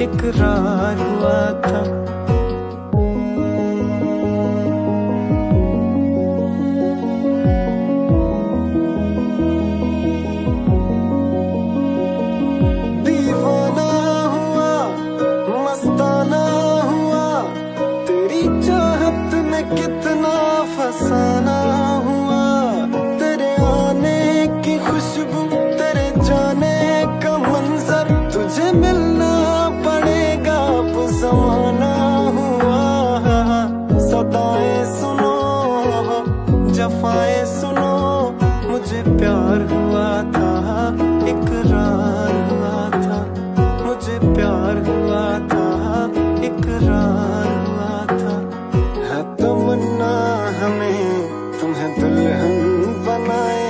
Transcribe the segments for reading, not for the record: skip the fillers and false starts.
इकरार हुआ था। दीवाना हुआ, मस्ताना हुआ, तेरी चाहत में कितना फसाना हुआ। तेरे आने की खुशबू, तेरे जाने का मंजर, तुझे मिलना पड़ेगा अब ज़माना हुआ। सदाएं सुनो, जफाएं सुनो, मुझे प्यार हुआ था, इकरार हुआ था। मुझे प्यार हुआ था, इकरार हुआ था। है तमन्ना हमें तुम्हें दुल्हन बनाए,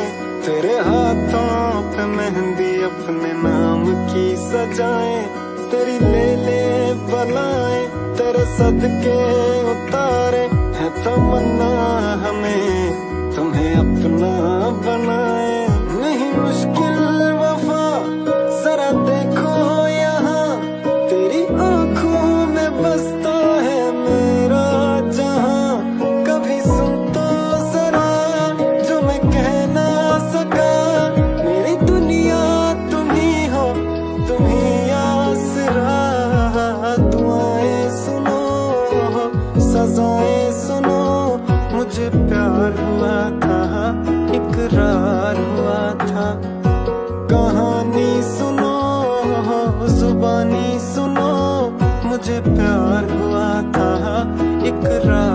तेरे हाथों पे मेहंदी अपने नाम की सजाए। तेरी ले ले बनाए, तेरे सदके उतारे। है तमन्ना हमें तुम्हें अपना बनाए। नहीं मुश्किल वफा, जरा देखो यहाँ, तेरी आंखों में बसता है मेरा जहां। कभी सुन तो जरा जो मैं कह ना सका, मेरी दुनिया तुम ही हो, तुम ही आसरा। दुआएं सुनो, सजाएं सुनो, मुझे प्यार हुआ था, इकरार हुआ था। कहानी सुनो, जुबानी सुनो, मुझे प्यार हुआ था, इकरार